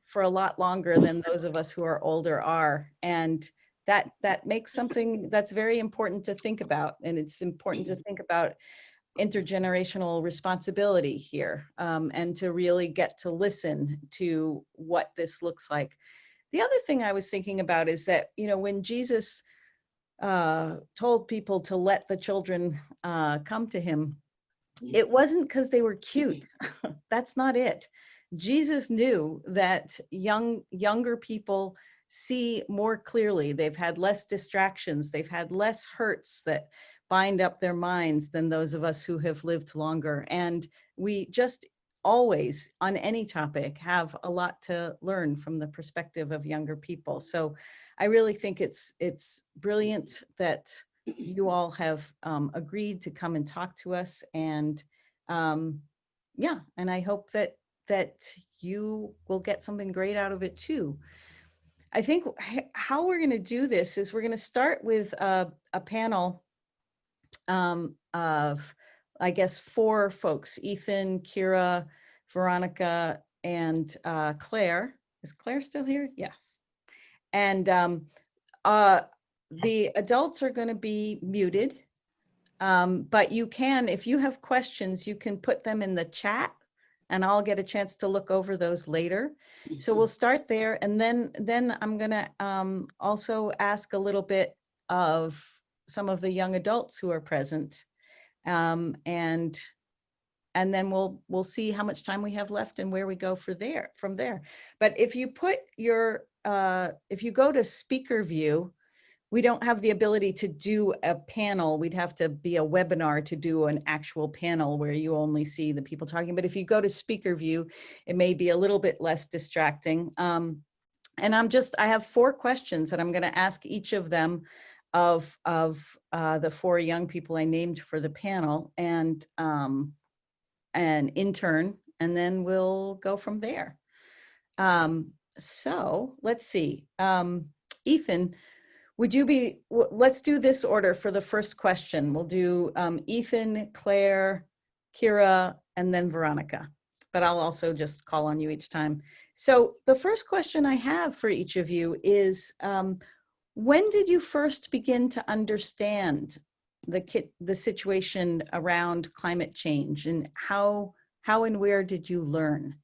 for a lot longer than those of us who are older are. And that makes something that's very important to think about. And it's important to think about intergenerational responsibility here, and to really get to listen to what this looks like. The other thing I was thinking about is that, when Jesus told people to let the children come to him, it wasn't because they were cute. That's not it. Jesus knew that younger people see more clearly. They've had less distractions. They've had less hurts that bind up their minds than those of us who have lived longer. And we just always, on any topic, have a lot to learn from the perspective of younger people. So I really think it's brilliant that you all have agreed to come and talk to us. And yeah, and I hope that you will get something great out of it too. I think how we're going to do this is we're going to start with a panel of, I guess, 4 folks: Ethan, Kira, Veronica, and Claire. Is Claire still here? Yes. And the adults are going to be muted, but you can, if you have questions, you can put them in the chat, and I'll get a chance to look over those later. So we'll start there, and then I'm going to also ask a little bit of some of the young adults who are present, and then we'll see how much time we have left and where we go from there. But if you put your if you go to speaker view, we don't have the ability to do a panel. We'd have to be a webinar to do an actual panel where you only see the people talking. But if you go to speaker view, it may be a little bit less distracting. And I have 4 questions that I'm going to ask each of them of the 4 young people I named for the panel, and an intern, and then we'll go from there. So let's see. Ethan, let's do this order for the first question. We'll do Ethan, Claire, Kira, and then Veronica. But I'll also just call on you each time. So the first question I have for each of you is, when did you first begin to understand the situation around climate change, and how and where did you learn?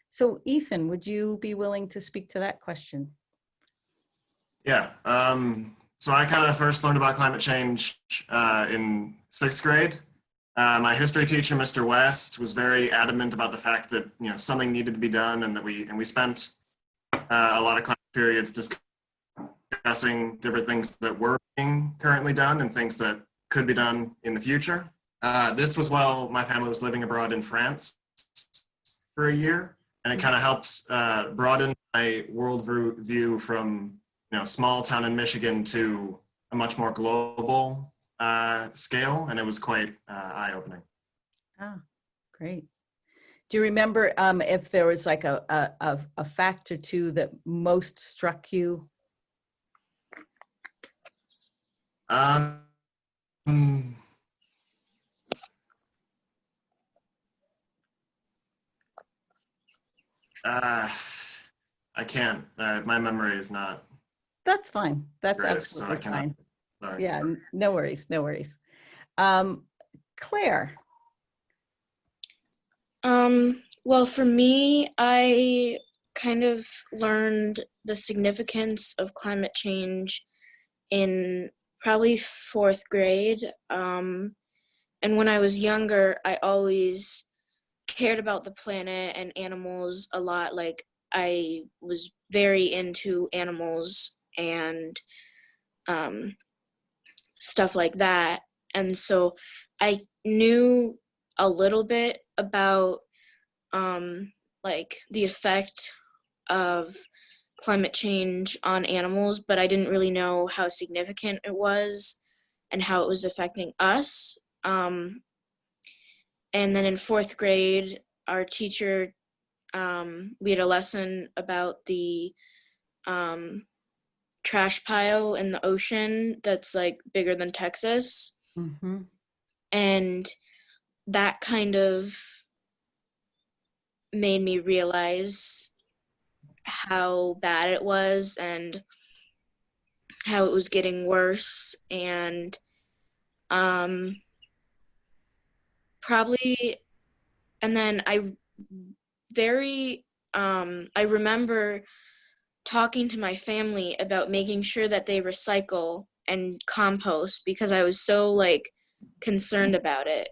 So Ethan, would you be willing to speak to that question? Yeah, so I kind of first learned about climate change in 6th grade. My history teacher, Mr. West, was very adamant about the fact that something needed to be done, and that we spent a lot of class periods discussing different things that were being currently done and things that could be done in the future. This was while my family was living abroad in France for a year, and it kind of helps broaden my worldview from small town in Michigan to a much more global scale, and it was quite eye-opening. Ah, great. Do you remember if there was like a fact or two that most struck you? I can't. My memory is not. That's fine. That's greatest, absolutely so fine. Sorry. Yeah, no worries, no worries. Claire. Well, for me, I kind of learned the significance of climate change in probably 4th grade. And when I was younger, I always cared about the planet and animals a lot. Like, I was very into animals and stuff like that. And so I knew a little bit about like the effect of climate change on animals, but I didn't really know how significant it was and how it was affecting us. And then in 4th grade, our teacher, we had a lesson about the trash pile in the ocean that's like bigger than Texas. Mm-hmm. And that kind of made me realize how bad it was and how it was getting worse, and probably, and then I remember talking to my family about making sure that they recycle and compost because I was so like concerned about it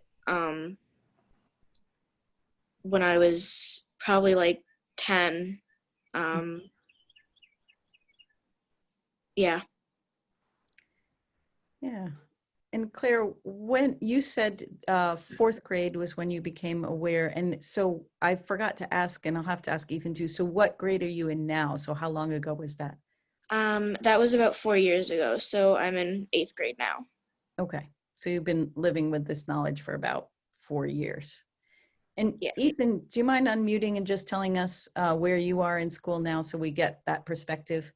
when I was probably like 10. Yeah. Yeah. And Claire, when you said fourth grade was when you became aware, and so I forgot to ask, and I'll have to ask Ethan too. So what grade are you in now? So how long ago was that? That was about 4 years ago. So I'm in 8th grade now. Okay. So you've been living with this knowledge for about 4 years. And Yeah. Ethan, do you mind unmuting and just telling us where you are in school now so we get that perspective?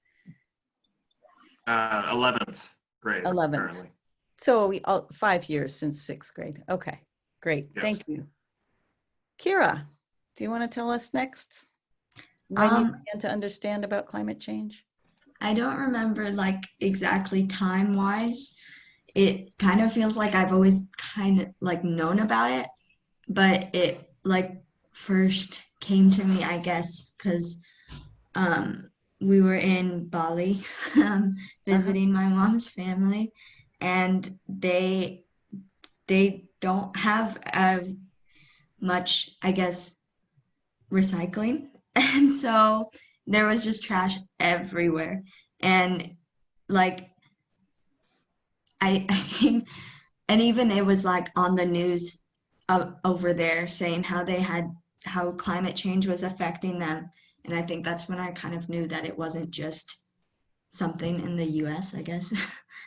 11th grade 11th. currently. So 5 years since 6th grade. Okay, great. Yes. Thank you. Kira, do you want to tell us next when you began to understand about climate change? I don't remember like exactly time-wise. It kind of feels like I've always kind of like known about it, but it like first came to me, I guess, because we were in Bali visiting my mom's family, and they don't have as much, I guess, recycling. And so there was just trash everywhere. And like I think, and even it was like on the news over there saying how climate change was affecting them. And I think that's when I kind of knew that it wasn't just something in the US, I guess.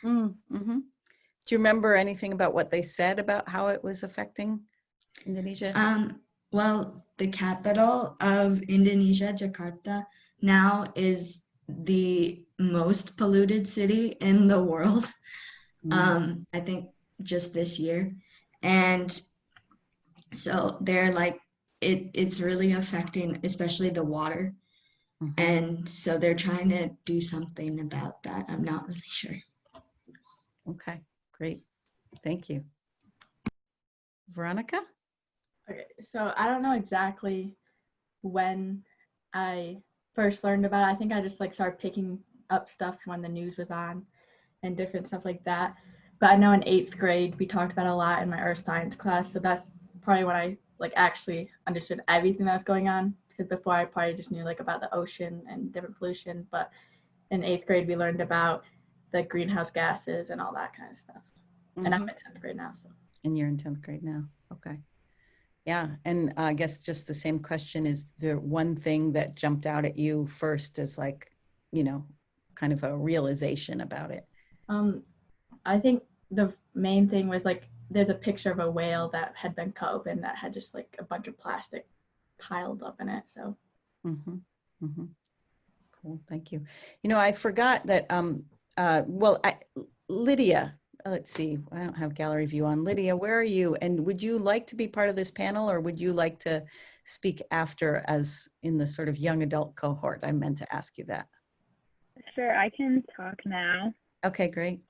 Mm-hmm. Do you remember anything about what they said about how it was affecting Indonesia? Well, the capital of Indonesia, Jakarta, now is the most polluted city in the world. I think just this year. And so they're like, it's really affecting, especially the water. Mhm. And so they're trying to do something about that. I'm not really sure. Okay, great. Thank you. Veronica? Okay, so I don't know exactly when I first learned about it. I think I just like started picking up stuff when the news was on and different stuff like that. But I know in 8th grade we talked about it a lot in my earth science class. So that's probably when I like actually understood everything that was going on. Because before I probably just knew like about the ocean and different pollution. But in 8th grade we learned about the greenhouse gases and all that kind of stuff. And I'm in 10th grade now. So. And you're in 10th grade now. Okay. Yeah. And I guess just the same question, is there one thing that jumped out at you first as like, you know, kind of a realization about it? I think the main thing was like there's a picture of a whale that had been cut open that had just like a bunch of plastic piled up in it. So Cool, thank you. You know, I forgot that Lydia, let's see, I don't have gallery view on. Lydia, where are you? And would you like to be part of this panel, or would you like to speak after, as in the sort of young adult cohort? I meant to ask you that. Sure, I can talk now. Okay, great.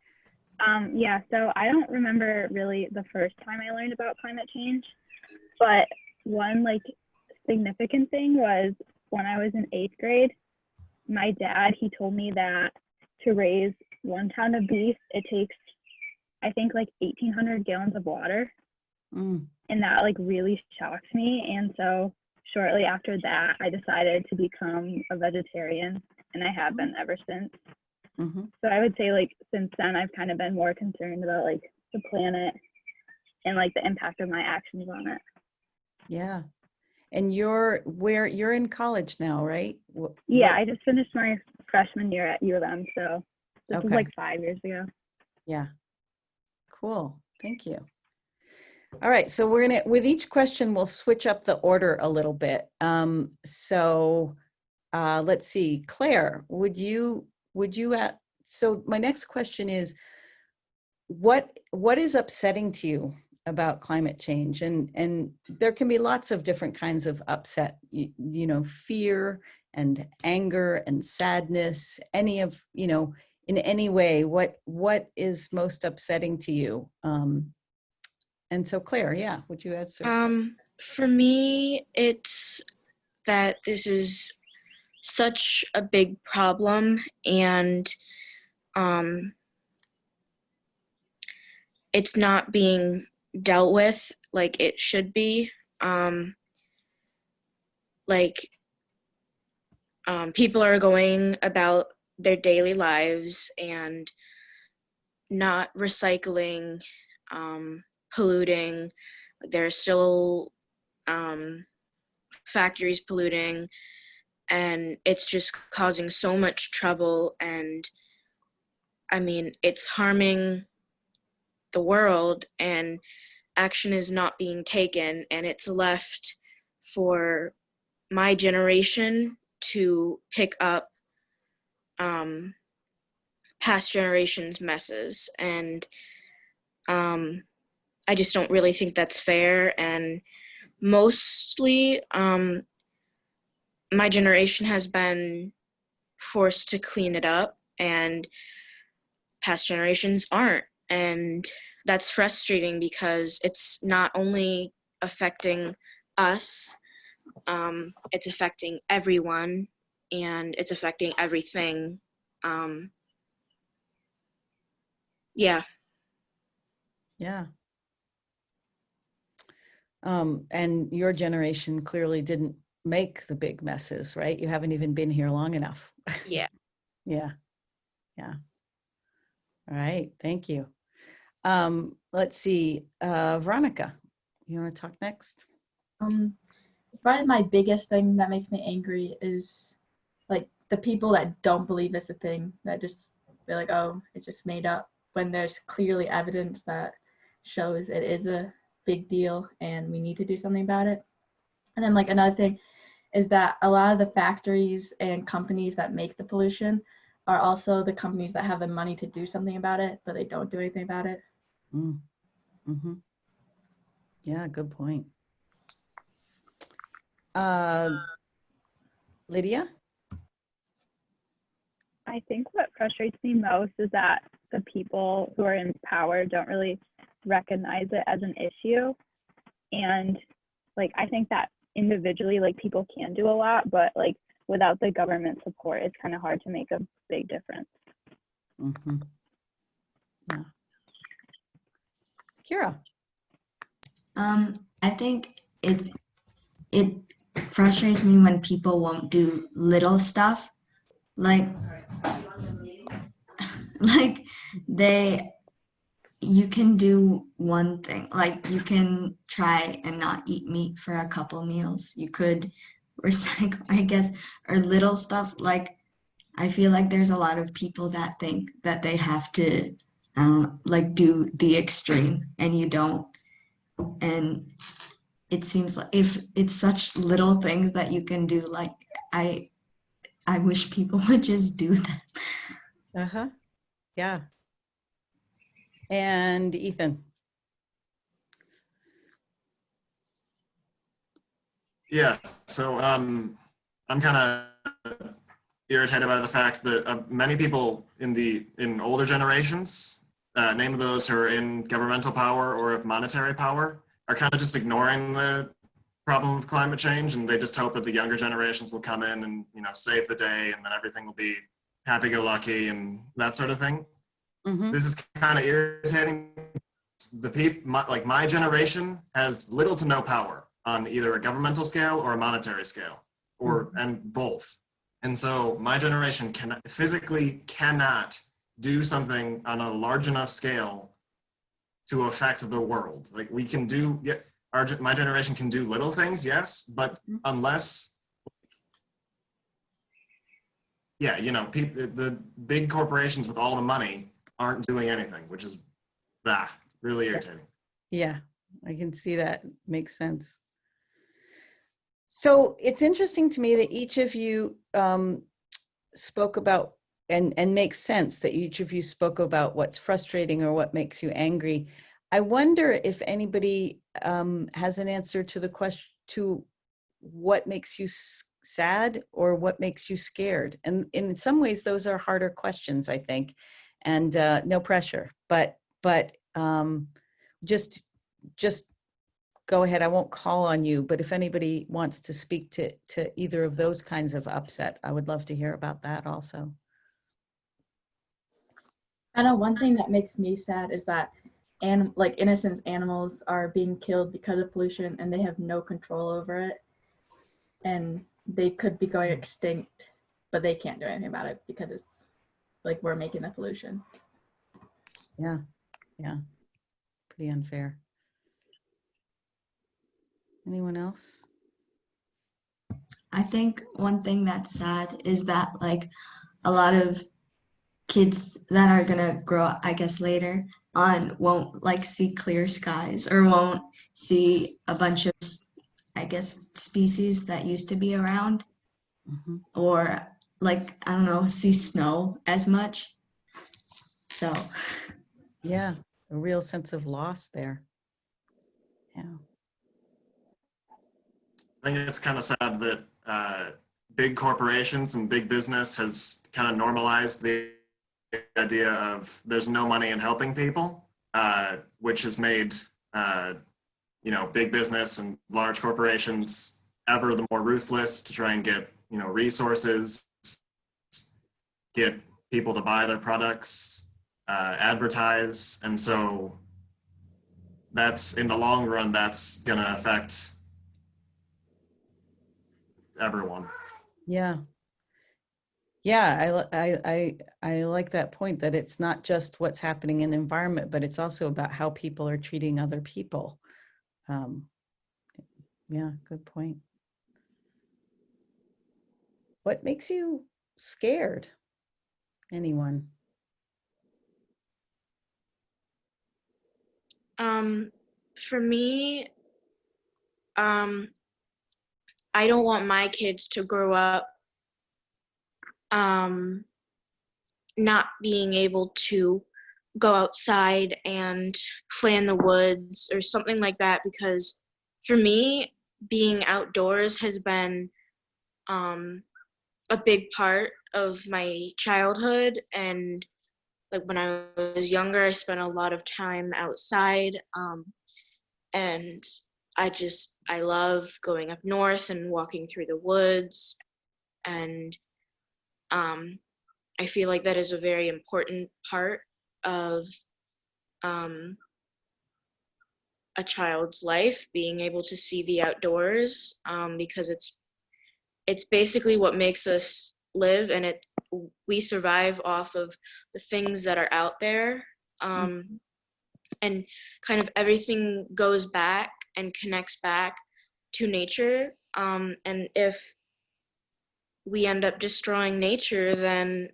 Yeah, so I don't remember really the first time I learned about climate change, but one like significant thing was when I was in 8th grade, my dad, he told me that to raise 1 pound of beef, it takes, I think, like 1,800 gallons of water. And that like really shocked me. And so shortly after that, I decided to become a vegetarian, and I have been ever since. So I would say like since then, I've kind of been more concerned about like the planet and like the impact of my actions on it. Yeah. And you're in college now, right? Yeah, I just finished my freshman year at U of M. So this was Okay. like 5 years ago. Yeah. Cool. Thank you. All right. So we're going to, with each question, we'll switch up the order a little bit. Let's see. Claire, so my next question is, what is upsetting to you about climate change, and there can be lots of different kinds of upset, you know, fear and anger and sadness, any of, you know, in any way, what is most upsetting to you? And so Claire, yeah, would you answer? For me, it's that this is such a big problem, and it's not being dealt with like it should be. People are going about their daily lives and not recycling, polluting. There's still factories polluting, and it's just causing so much trouble. And I mean, it's harming the world, and action is not being taken, and it's left for my generation to pick up past generations' messes. And I just don't really think that's fair. And mostly my generation has been forced to clean it up, and past generations aren't. And that's frustrating because it's not only affecting us, it's affecting everyone, and it's affecting everything. Yeah. Yeah. And your generation clearly didn't make the big messes, right? You haven't even been here long enough. Yeah. Yeah. Yeah. All right. Thank you. Let's see. Veronica, you want to talk next? Probably my biggest thing that makes me angry is like the people that don't believe it's a thing, that just feel like, oh, it's just made up, when there's clearly evidence that shows it is a big deal and we need to do something about it. And then like another thing is that a lot of the factories and companies that make the pollution are also the companies that have the money to do something about it, but they don't do anything about it. Mm-hmm. Yeah, good point. Lydia? I think what frustrates me most is that the people who are in power don't really recognize it as an issue. And like, I think that individually, like, people can do a lot, but like without the government support, it's kind of hard to make a big difference. Mm-hmm. Yeah. Kira? I think it frustrates me when people won't do little stuff, like you can do one thing, like you can try and not eat meat for a couple meals. You could recycle, I guess, or little stuff. Like, I feel like there's a lot of people that think that they have to like do the extreme, and you don't. And it seems like if it's such little things that you can do, like I wish people would just do that. Uh-huh. Yeah. And Ethan? Yeah, so I'm kind of irritated by the fact that many people in older generations, name those who are in governmental power or of monetary power, are kind of just ignoring the problem of climate change, and they just hope that the younger generations will come in and, you know, save the day, and then everything will be happy-go-lucky and that sort of thing. Mm-hmm. This is kind of irritating. The people, like my generation, has little to no power on either a governmental scale or a monetary scale, or and both. And so my generation physically cannot do something on a large enough scale to affect the world. Like, we can do, yeah, my generation can do little things, yes, but unless, yeah, you know, the big corporations with all the money aren't doing anything, which is really irritating. Yeah, I can see that. Makes sense. So it's interesting to me that each of you spoke about, and makes sense that each of you spoke about what's frustrating or what makes you angry. I wonder if anybody has an answer to the question, to what makes you sad or what makes you scared. And in some ways, those are harder questions, I think, and no pressure, but just go ahead. I won't call on you, but if anybody wants to speak to either of those kinds of upset, I would love to hear about that also. I know one thing that makes me sad is that like innocent animals are being killed because of pollution and they have no control over it. And they could be going extinct, but they can't do anything about it because it's like we're making the pollution. Yeah, yeah, pretty unfair. Anyone else? I think one thing that's sad is that like a lot of kids that are gonna grow up, I guess later on, won't like see clear skies or won't see a bunch of, I guess, species that used to be around, or like, I don't know, see snow as much. So Yeah, a real sense of loss there. Yeah. I think it's kind of sad that big corporations and big business has kind of normalized the idea of there's no money in helping people, which has made big business and large corporations ever the more ruthless to try and get resources, get people to buy their products, advertise, and so that's, in the long run, that's going to affect everyone. Yeah. Yeah, I like that point, that it's not just what's happening in the environment, but it's also about how people are treating other people. Yeah, good point. What makes you scared? Anyone? For me, I don't want my kids to grow up not being able to go outside and play in the woods or something like that, because for me, being outdoors has been a big part of my childhood. And like when I was younger, I spent a lot of time outside, and I love going up north and walking through the woods, and I feel like that is a very important part of a child's life, being able to see the outdoors, because it's basically what makes us live, and we survive off of the things that are out there, and kind of everything goes back and connects back to nature, and if we end up destroying nature, then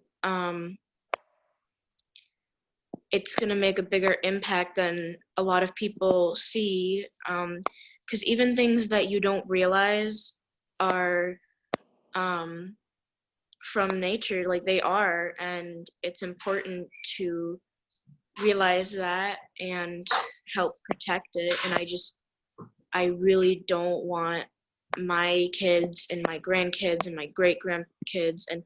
it's going to make a bigger impact than a lot of people see, because even things that you don't realize are from nature, like they are, and it's important to realize that and help protect it. And I really don't want my kids and my grandkids and my great grandkids and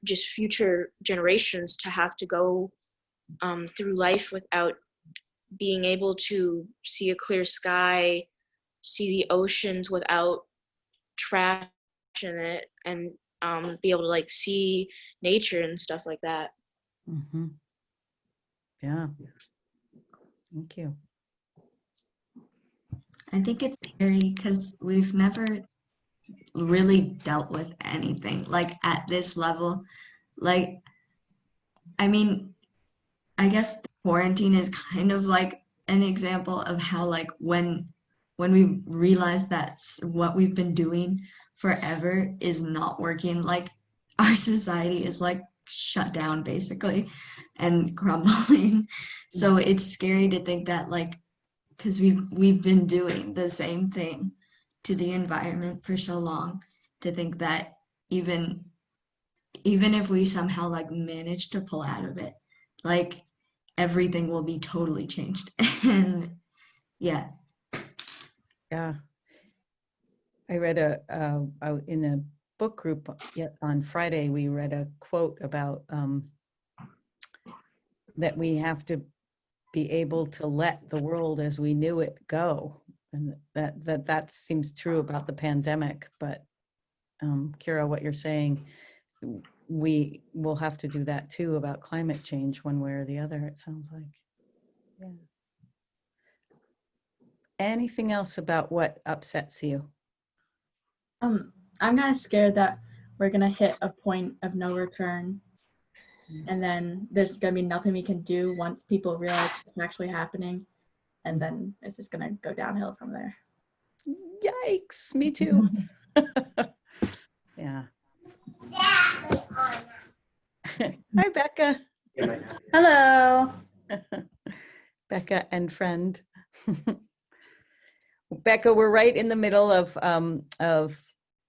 just future generations to have to go through life without being able to see a clear sky, see the oceans without trash in it, and be able to like see nature and stuff like that. Mm-hmm. Yeah. Thank you. I think it's scary because we've never really dealt with anything like at this level. Like, I mean, I guess the quarantine is kind of like an example of how like when we realize that's what we've been doing forever is not working, like our society is like shut down basically and crumbling. So it's scary to think that like, because we've been doing the same thing to the environment for so long, to think that even if we somehow like manage to pull out of it, like everything will be totally changed. And yeah. Yeah. I read in a book group on Friday, we read a quote about that we have to be able to let the world as we knew it go. And that seems true about the pandemic, but Kira, what you're saying, we will have to do that too about climate change one way or the other, it sounds like. Yeah. Anything else about what upsets you? I'm kind of scared that we're gonna hit a point of no return, and then there's gonna be nothing we can do once people realize it's actually happening, and then it's just gonna go downhill from there. Yikes, me too. Yeah. Hi, Becca. Hello. Becca and friend. Becca, we're right in the middle of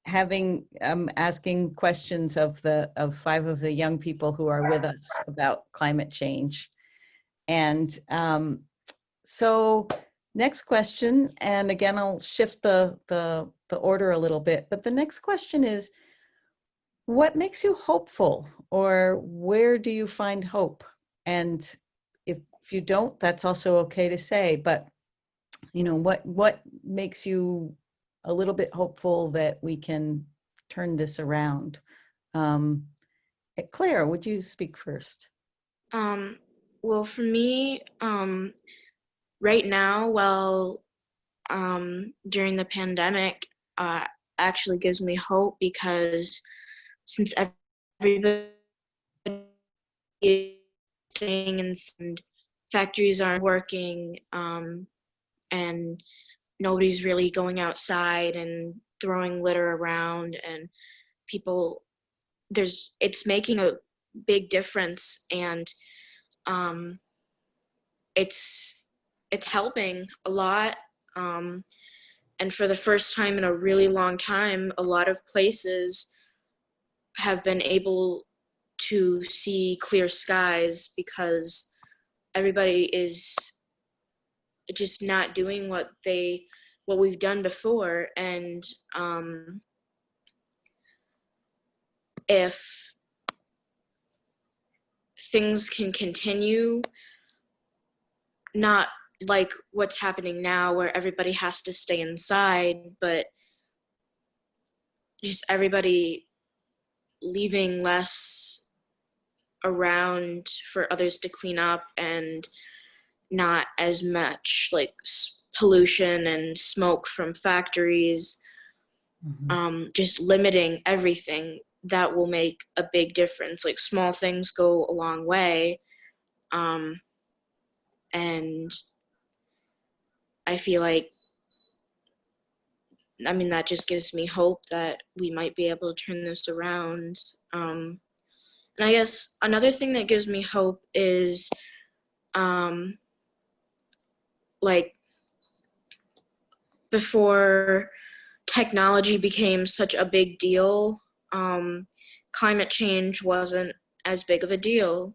having asking questions of 5 of the young people who are with us about climate change. And so next question, and again, I'll shift the order a little bit, but the next question is, what makes you hopeful, or where do you find hope? And if you don't, that's also okay to say, but you know, what makes you a little bit hopeful that we can turn this around? Claire, would you speak first? Well, for me, right now, well, during the pandemic, actually gives me hope, because since everybody is staying and factories aren't working, and nobody's really going outside and throwing litter around, and people, it's making a big difference, and it's helping a lot. And for the first time in a really long time, a lot of places have been able to see clear skies, because everybody is just not doing what we've done before. And if things can continue, not like what's happening now where everybody has to stay inside, but just everybody leaving less around for others to clean up, and not as much like pollution and smoke from factories, just limiting everything, that will make a big difference. Like, small things go a long way. And I feel like, I mean, that just gives me hope that we might be able to turn this around. And I guess another thing that gives me hope is, like, before technology became such a big deal, climate change wasn't as big of a deal.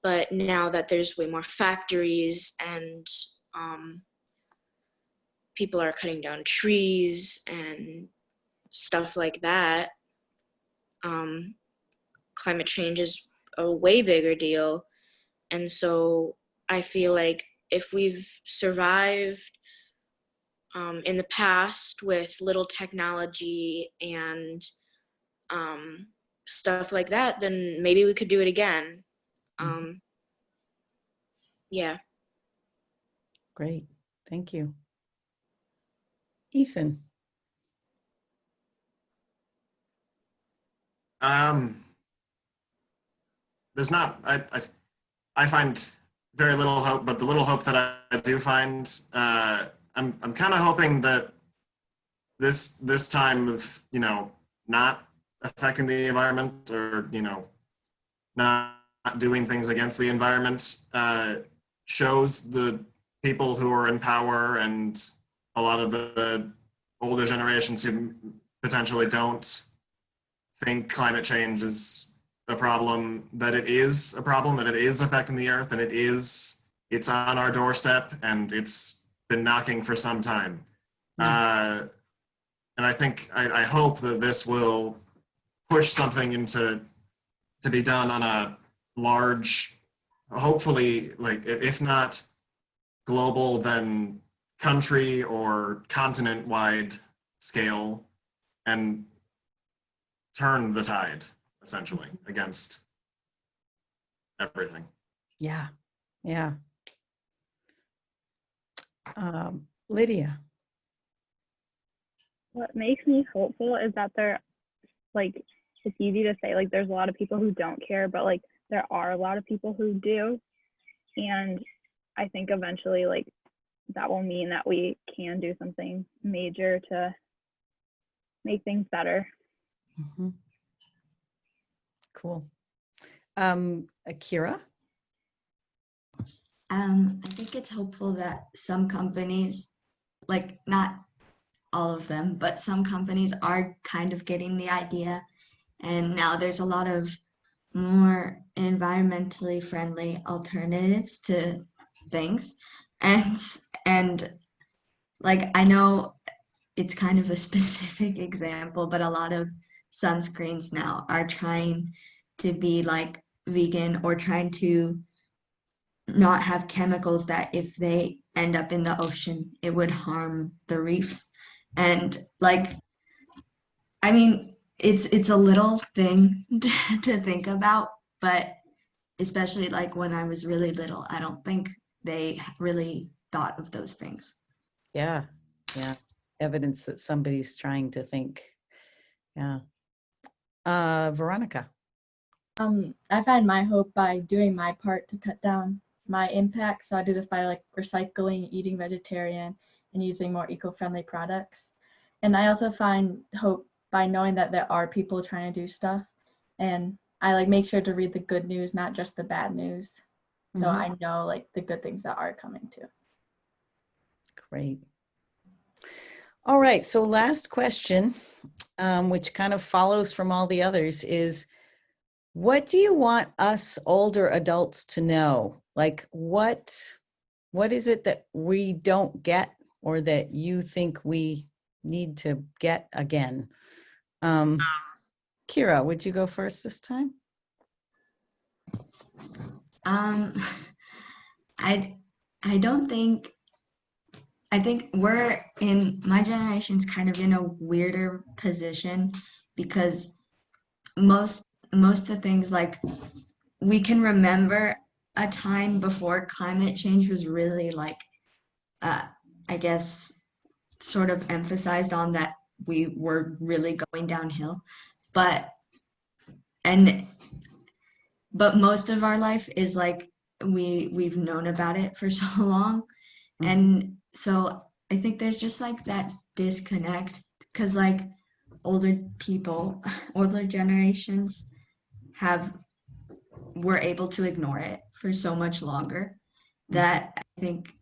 But now that there's way more factories, and people are cutting down trees and stuff like that, climate change is a way bigger deal. And so I feel like if we've survived in the past with little technology and stuff like that, then maybe we could do it again. Yeah. Great, thank you. Ethan. There's not, I find very little hope, but the little hope that I do find, I'm kind of hoping that this time of, you know, not affecting the environment, or, you know, not doing things against the environment, shows the people who are in power and a lot of the older generations who potentially don't think climate change is a problem, that it is a problem, that it is affecting the earth, and it's on our doorstep, and it's been knocking for some time. And I think, I hope that this will push something to be done on a large, hopefully, like, if not global, then country or continent-wide scale, and turn the tide, essentially, against everything. Yeah. Yeah. Lydia. What makes me hopeful is that there, like, it's easy to say, like, there's a lot of people who don't care, but like there are a lot of people who do. And I think eventually, like, that will mean that we can do something major to make things better. Mm-hmm. Cool. Akira? I think it's hopeful that some companies, like not all of them, but some companies are kind of getting the idea. And now there's a lot of more environmentally friendly alternatives to things. And like I know it's kind of a specific example, but a lot of sunscreens now are trying to be like vegan or trying to not have chemicals that if they end up in the ocean, it would harm the reefs. And like, I mean, it's a little thing to think about, but especially like when I was really little, I don't think they really thought of those things. Yeah. Yeah. Evidence that somebody's trying to think. Yeah. Veronica. I find my hope by doing my part to cut down my impact. So I do this by like recycling, eating vegetarian, and using more eco-friendly products. And I also find hope by knowing that there are people trying to do stuff. And I like make sure to read the good news, not just the bad news. So Mhm. I know like the good things that are coming too. Great. All right. So last question, which kind of follows from all the others, is what do you want us older adults to know? Like what is it that we don't get or that you think we need to get again? Kira, would you go first this time? Um, I don't think, I think my generation's kind of in a weirder position because most of the things like we can remember a time before climate change was really like I guess sort of emphasized on that we were really going downhill, but and but most of our life is like we've known about it for so long. And so I think there's just like that disconnect because like older people, older generations were able to ignore it for so much longer that I think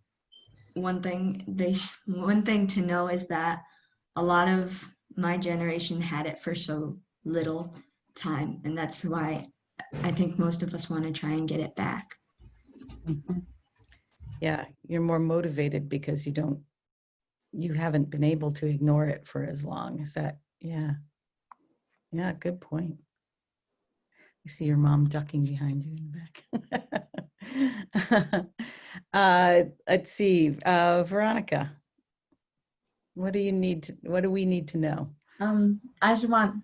one thing to know is that a lot of my generation had it for so little time, and that's why I think most of us want to try and get it back. Yeah, you're more motivated because you haven't been able to ignore it for as long. Is that, yeah. Yeah, good point. I see your mom ducking behind you in the back. Let's see, Veronica, what do we need to know? I just want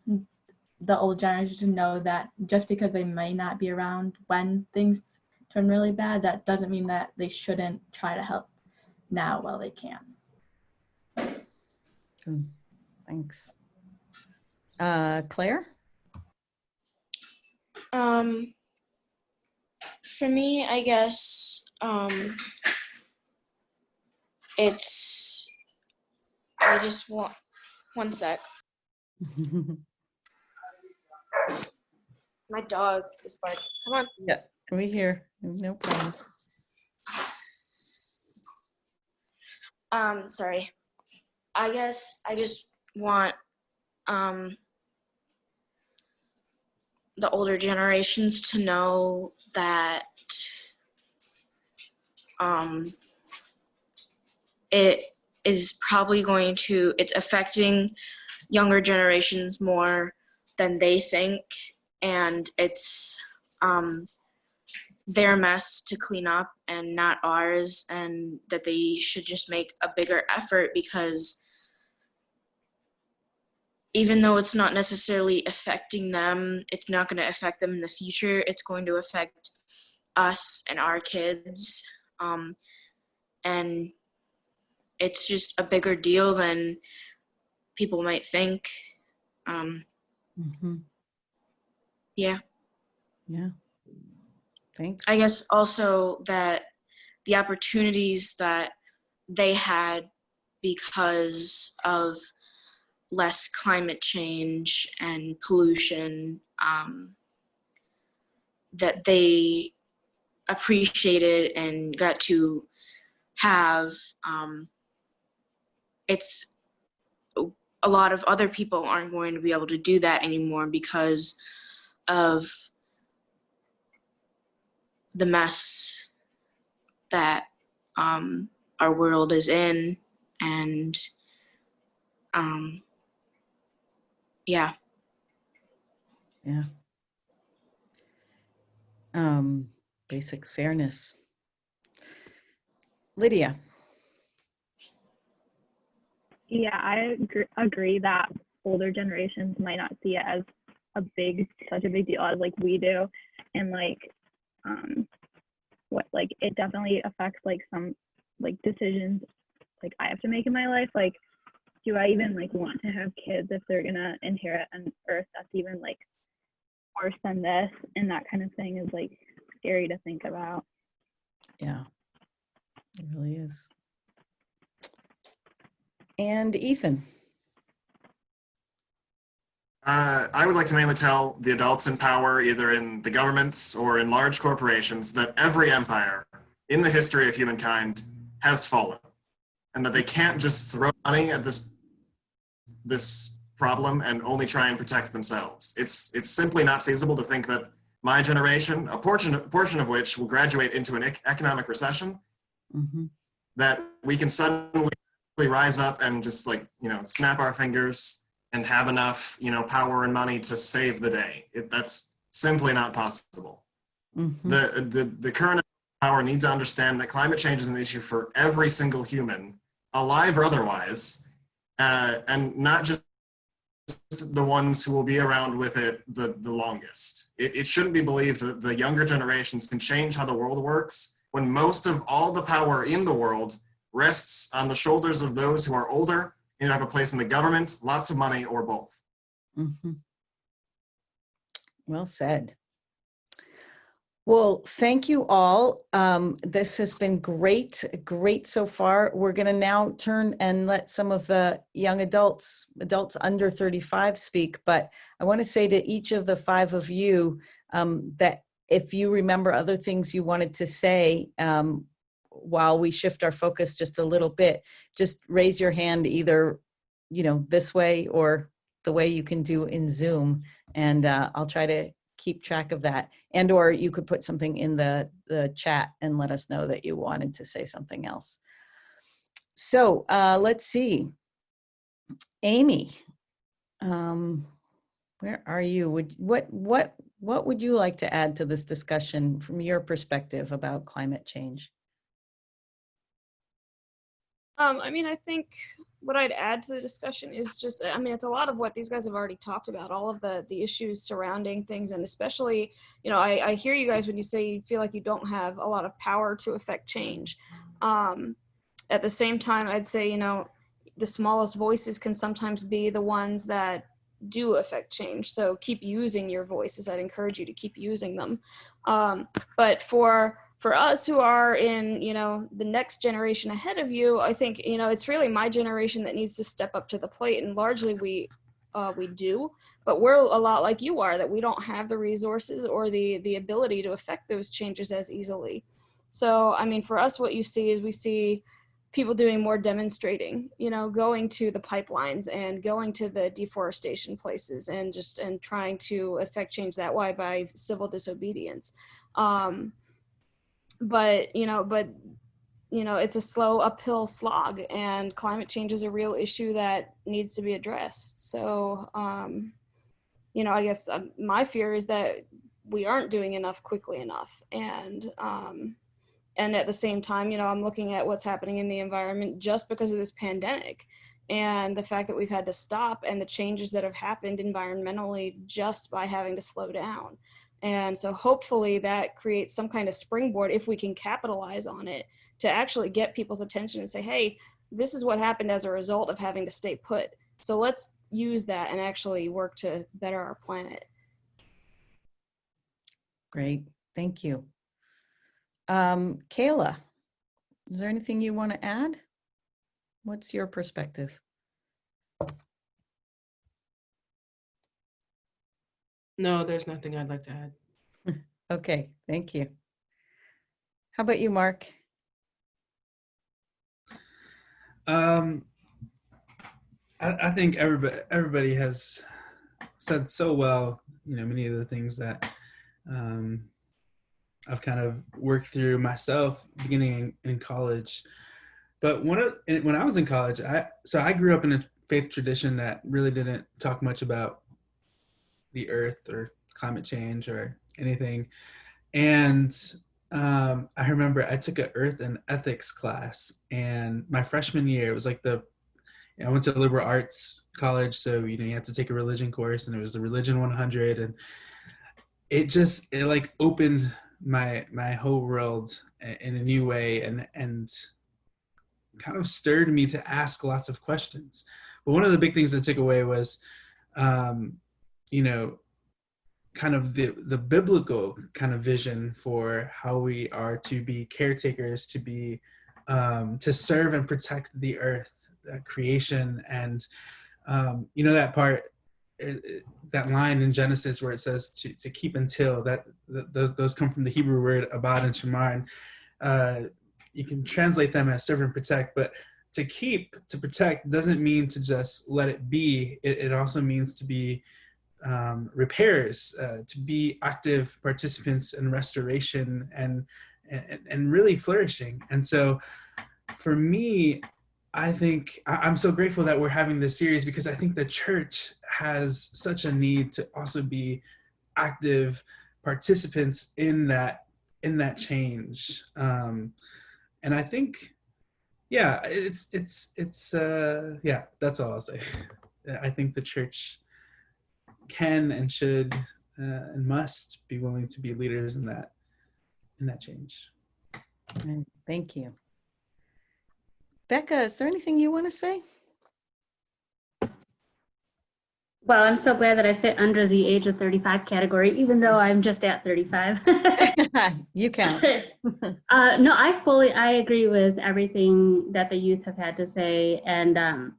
the old generation to know that just because they may not be around when things turn really bad, that doesn't mean that they shouldn't try to help now while they can. Good. Thanks. Claire? For me, I guess I just want, one sec. My dog is barking. Come on. Yeah, we hear. No problem. Sorry. I guess I just want the older generations to know that it is probably it's affecting younger generations more than they think, and it's their mess to clean up and not ours, and that they should just make a bigger effort, because even though it's not necessarily affecting them, it's not going to affect them in the future. It's going to affect us and our kids. And it's just a bigger deal than people might think. Yeah. Yeah. Thanks. I guess also that the opportunities that they had because of less climate change and pollution, that they appreciated and got to have, it's a lot of other people aren't going to be able to do that anymore because of the mess that our world is in. And yeah. Basic fairness. Lydia. Yeah, I agree that older generations might not see it as such a big deal as like we do, and like what like it definitely affects like some like decisions like I have to make in my life. Like, do I even like want to have kids if they're gonna inherit an earth that's even like worse than this? And that kind of thing is like scary to think about. Yeah, it really is. And Ethan. I would like to mainly tell the adults in power, either in the governments or in large corporations, that every empire in the history of humankind has fallen, and that they can't just throw money at this problem and only try and protect themselves. It's simply not feasible to think that my generation, a portion of which will graduate into an economic recession, that we can suddenly rise up and just like, snap our fingers and have enough, power and money to save the day. That's simply not possible. The current power needs to understand that climate change is an issue for every single human, alive or otherwise, and not just the ones who will be around with it the longest. It shouldn't be believed that the younger generations can change how the world works when most of all the power in the world rests on the shoulders of those who are older and have a place in the government, lots of money, or both. Well said. Well, thank you all. This has been great so far. We're going to now turn and let some of the young adults under 35 speak. But I want to say to each of the five of you that if you remember other things you wanted to say while we shift our focus just a little bit, just raise your hand either, this way or the way you can do in Zoom. And I'll try to keep track of that. And or you could put something in the chat and let us know that you wanted to say something else. So let's see. Amy, where are you? What would you like to add to this discussion from your perspective about climate change? I think what I'd add to the discussion is just, it's a lot of what these guys have already talked about, all of the issues surrounding things. And especially, I hear you guys when you say you feel like you don't have a lot of power to affect change. At the same time, I'd say, the smallest voices can sometimes be the ones that do affect change. So keep using your voices. I'd encourage you to keep using them. But for us who are in, the next generation ahead of you, I think, it's really my generation that needs to step up to the plate. And largely we do, but we're a lot like you are, that we don't have the resources or the ability to affect those changes as easily. So, for us, what you see is we see people doing more demonstrating, you know, going to the pipelines and going to the deforestation places and trying to affect change that way by civil disobedience. But it's a slow uphill slog, and climate change is a real issue that needs to be addressed. So, I guess my fear is that we aren't doing enough quickly enough. And at the same time, I'm looking at what's happening in the environment just because of this pandemic and the fact that we've had to stop and the changes that have happened environmentally just by having to slow down. And so hopefully that creates some kind of springboard, if we can capitalize on it, to actually get people's attention and say, hey, this is what happened as a result of having to stay put. So let's use that and actually work to better our planet. Great, thank you. Kayla, is there anything you want to add? What's your perspective? No, there's nothing I'd like to add. Okay, thank you. How about you, Mark? I think everybody has said so well, many of the things that I've kind of worked through myself beginning in college. But when I was in college, I grew up in a faith tradition that really didn't talk much about the earth or climate change or anything. And I remember I took an earth and ethics class, and my freshman year, it was like I went to a liberal arts college, so you had to take a religion course, and it was the Religion 100, and it like opened my whole world in a new way, and kind of stirred me to ask lots of questions. But one of the big things that I took away was, kind of the biblical kind of vision for how we are to be caretakers, to be to serve and protect the earth, creation, and that part, that line in Genesis where it says to keep and till, those come from the Hebrew word abad and shamar, and you can translate them as serve and protect, but to protect doesn't mean to just let it be. It also means to be repairers, to be active participants in restoration and really flourishing. And so for me, I think I'm so grateful that we're having this series, because I think the church has such a need to also be active participants in that change. And I think, it's that's all I'll say. I think the church can and should and must be willing to be leaders in that change. Thank you. Becca, is there anything you want to say? Well, I'm so glad that I fit under the age of 35 category, even though I'm just at 35. You count. No, I agree with everything that the youth have had to say. And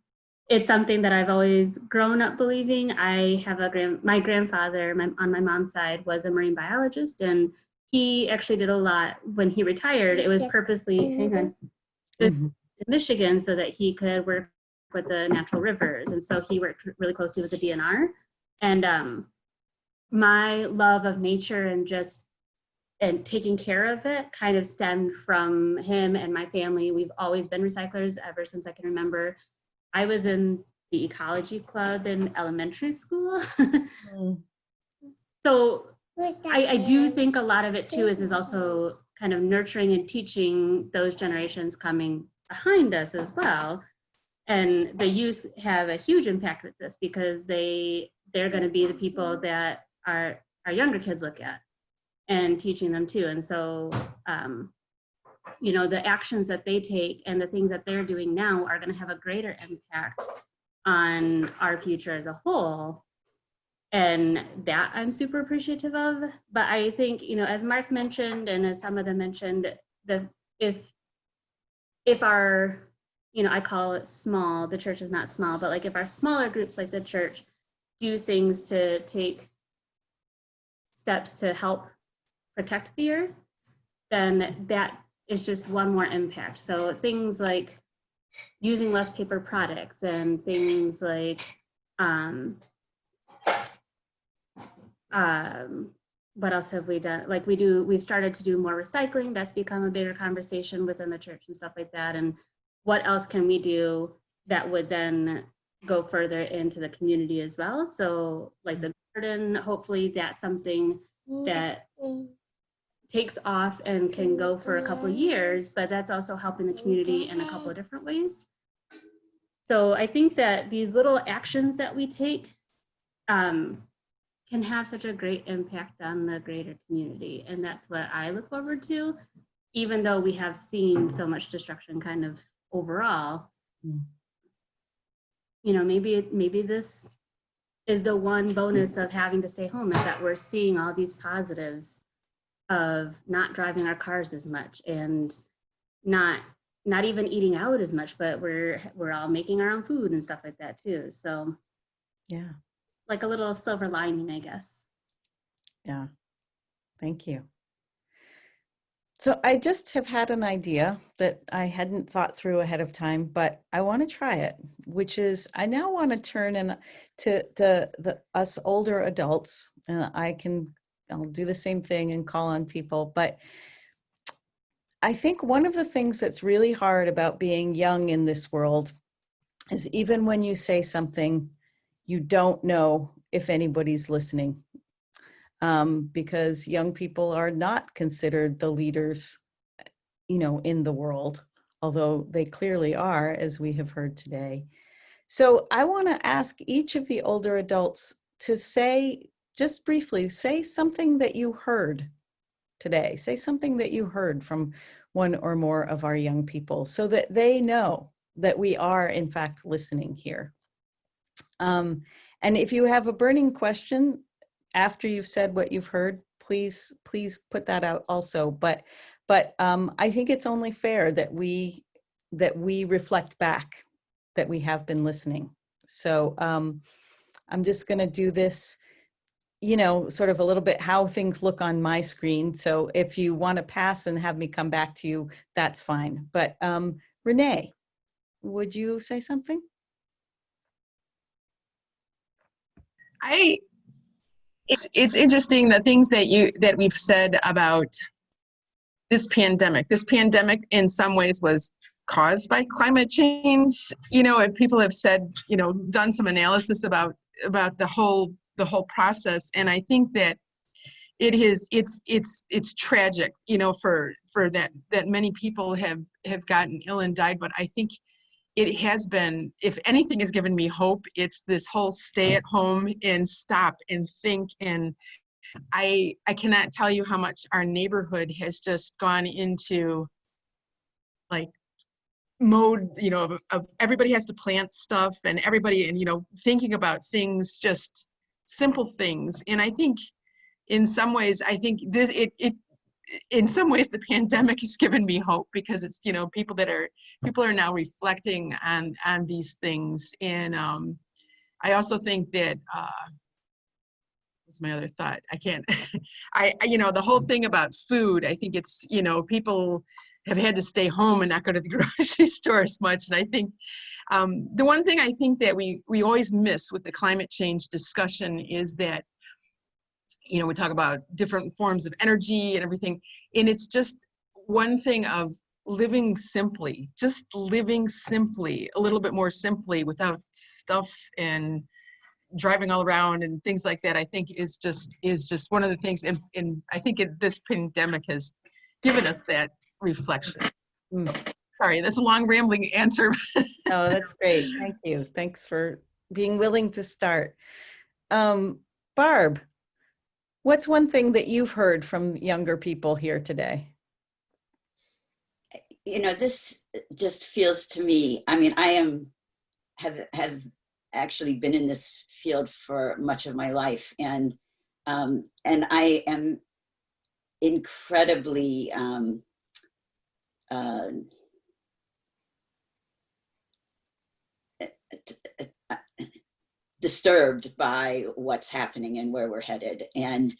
it's something that I've always grown up believing. I have my grandfather on my mom's side was a marine biologist, and he actually did a lot when he retired. It was purposely, in Michigan, so that he could work with the natural rivers. And so he worked really closely with the DNR. And my love of nature and taking care of it kind of stemmed from him and my family. We've always been recyclers ever since I can remember. I was in the ecology club in elementary school. So I do think a lot of it too is also kind of nurturing and teaching those generations coming behind us as well. And the youth have a huge impact with this, because they're going to be the people that our younger kids look at and teaching them too. And so, the actions that they take and the things that they're doing now are going to have a greater impact on our future as a whole. And that I'm super appreciative of. But I think, as Mark mentioned, and as some of them mentioned, if our, I call it small, the church is not small, but like if our smaller groups like the church do things to take steps to help protect the earth, then that is just one more impact. So things like using less paper products and things like what else have we done? Like we've started to do more recycling. That's become a bigger conversation within the church and stuff like that. And what else can we do that would then go further into the community as well? So like the garden, hopefully that's something that takes off and can go for a couple of years, but that's also helping the community in a couple of different ways. So I think that these little actions that we take can have such a great impact on the greater community. And that's what I look forward to, even though we have seen so much destruction kind of overall. You know, maybe this is the one bonus of having to stay home, is that we're seeing all these positives of not driving our cars as much and not even eating out as much, but we're all making our own food and stuff like that too. So Yeah. like a little silver lining, I guess. Yeah. Thank you. So I just have had an idea that I hadn't thought through ahead of time, but I want to try it, which is I now want to turn in to the us older adults, and I'll do the same thing and call on people. But I think one of the things that's really hard about being young in this world is even when you say something, you don't know if anybody's listening, because young people are not considered the leaders, you know, in the world, although they clearly are, as we have heard today. So I want to ask each of the older adults to say, just briefly, say something that you heard today. Say something that you heard from one or more of our young people so that they know that we are, in fact, listening here. And if you have a burning question after you've said what you've heard, please put that out also. But I think it's only fair that we reflect back that we have been listening. So I'm just going to do this, you know, sort of a little bit how things look on my screen. So if you want to pass and have me come back to you, that's fine. But Renee, would you say something? It's interesting the things that we've said about this pandemic. This pandemic in some ways was caused by climate change. You know, if people have said, you know, done some analysis about the whole process, and I think that it's tragic, you know, for that many people have gotten ill and died. But I think it has been, if anything has given me hope, it's this whole stay at home and stop and think. And I cannot tell you how much our neighborhood has just gone into like mode, you know, of everybody has to plant stuff and everybody, and, you know, thinking about things, just simple things. And I think in some ways, in some ways the pandemic has given me hope, because it's, you know, people are now reflecting on these things. And I also think that what's my other thought? I can't you know, the whole thing about food, I think it's, you know, people have had to stay home and not go to the grocery store as much. And I think the one thing I think that we always miss with the climate change discussion is that, you know, we talk about different forms of energy and everything, and it's just one thing of living simply, just living simply, a little bit more simply, without stuff and driving all around and things like that. I think is just one of the things, and I think this pandemic has given us that reflection. Sorry, that's a long rambling answer. No, that's great. Thank you. Thanks for being willing to start. Barb, what's one thing that you've heard from younger people here today? You know, this just feels to me, I mean, have actually been in this field for much of my life, and I am incredibly disturbed by what's happening and where we're headed. And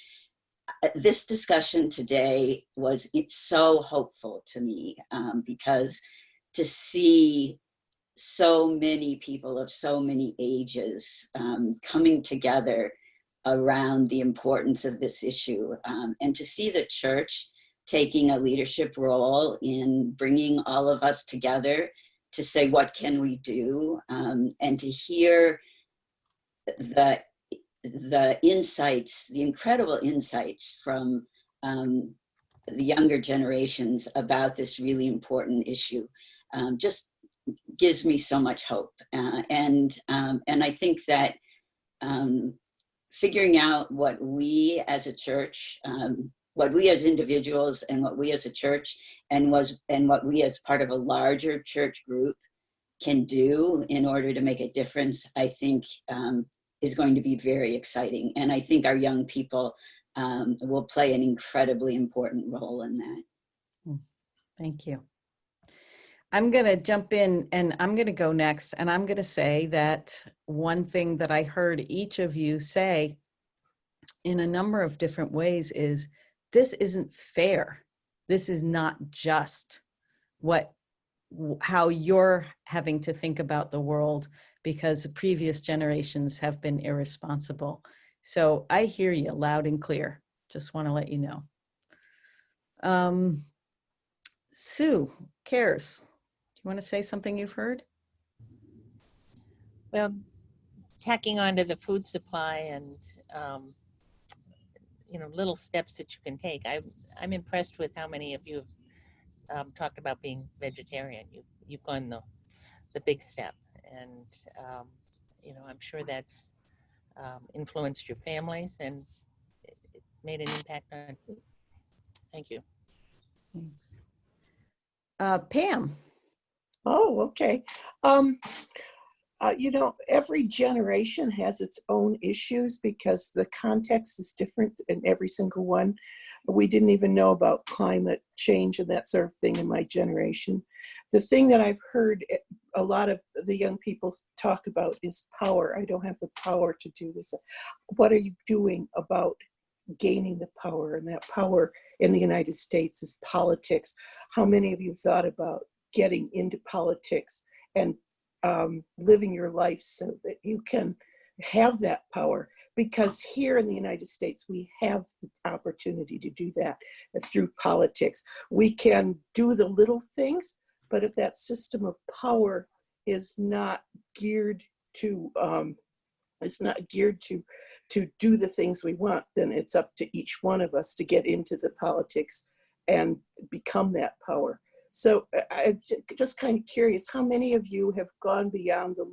this discussion today it's so hopeful to me, because to see so many people of so many ages coming together around the importance of this issue, and to see the church taking a leadership role in bringing all of us together to say, what can we do? And to hear the insights, the incredible insights from the younger generations about this really important issue, just gives me so much hope. And I think that figuring out what we as a church, what we as individuals, and what we as a church, and what we as part of a larger church group can do in order to make a difference, I think is going to be very exciting. And I think our young people will play an incredibly important role in that. Thank you. I'm going to jump in and I'm going to go next. And I'm going to say that one thing that I heard each of you say in a number of different ways is, this isn't fair. This is not just how you're having to think about the world because previous generations have been irresponsible. So I hear you loud and clear. Just want to let you know. Sue Cares. You want to say something you've heard? Well, tacking onto the food supply and little steps that you can take. I'm impressed with how many of you have talked about being vegetarian. You've gone the big step, and I'm sure that's influenced your families and it made an impact on you. Thank you. Thanks. Pam. Oh, okay. Every generation has its own issues because the context is different in every single one. We didn't even know about climate change and that sort of thing in my generation. The thing that I've heard a lot of the young people talk about is power. I don't have the power to do this. What are you doing about gaining the power? And that power in the United States is politics. How many of you thought about getting into politics and living your life so that you can have that power? Because here in the United States, we have the opportunity to do that through politics. We can do the little things, but if that system of power is not geared to, to do the things we want, then it's up to each one of us to get into the politics and become that power. So I'm just kind of curious, how many of you have gone beyond the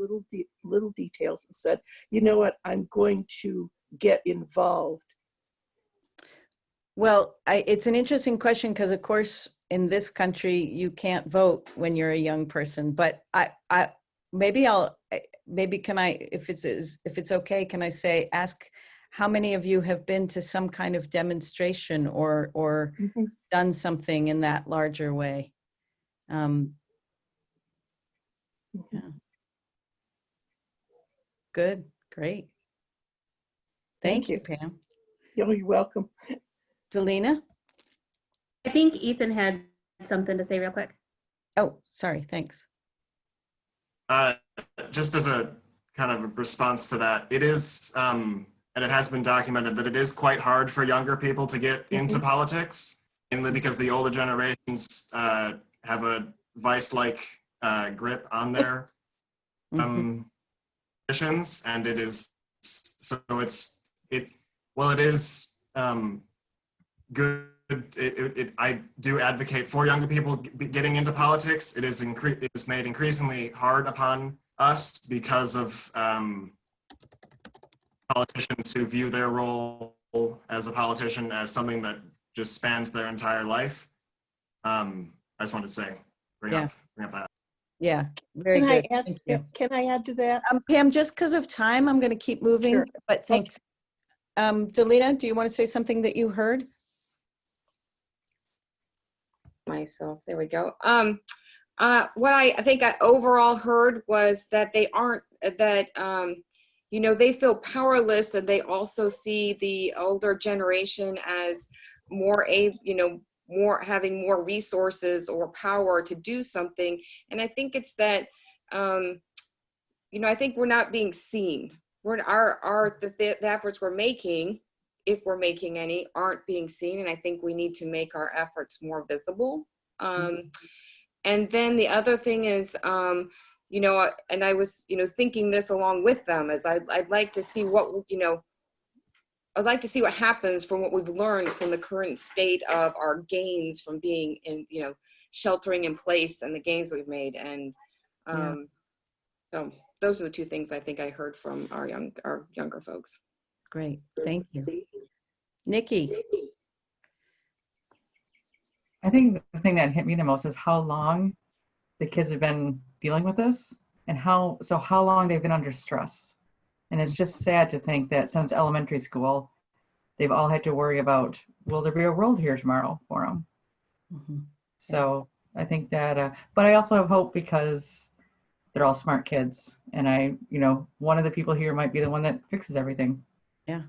little details and said, you know what, I'm going to get involved? Well, it's an interesting question because, of course, in this country, you can't vote when you're a young person. But maybe can I, if it's okay, can I ask how many of you have been to some kind of demonstration or mm-hmm. done something in that larger way? Yeah. Good, great. Thank you, Pam. You're welcome. Delina? I think Ethan had something to say real quick. Oh, sorry, thanks. Just as a kind of a response to that, it is, and it has been documented that it is quite hard for younger people to get into mm-hmm. politics, mainly because the older generations have a vice-like grip on their positions, and it is good. I do advocate for younger people getting into politics. It is made increasingly hard upon us because of politicians who view their role as a politician as something that just spans their entire life. I just wanted to say, bring up that. Yeah, very good. Can I add to that? Pam, just because of time, I'm going to keep moving, sure. But thanks. Okay. Delina, do you want to say something that you heard? Myself, there we go. What I think I overall heard was that they aren't, that, they feel powerless, and they also see the older generation as more having more resources or power to do something. And I think it's that you know, I think we're not being seen. The efforts we're making, if we're making any, aren't being seen. And I think we need to make our efforts more visible. And then the other thing is, you know, and I was, you know, thinking this along with them, is I'd like to see what, you know, I'd like to see what happens from what we've learned from the current state of our gains from being in, you know, sheltering in place and the gains we've made. And so those are the two things I think I heard from our younger folks. Great, thank you. Nikki. I think the thing that hit me the most is how long the kids have been dealing with this and how long they've been under stress. And it's just sad to think that since elementary school, they've all had to worry about, will there be a world here tomorrow for them? So I think that, but I also have hope because they're all smart kids. And you know, one of the people here might be the one that fixes everything. Yeah.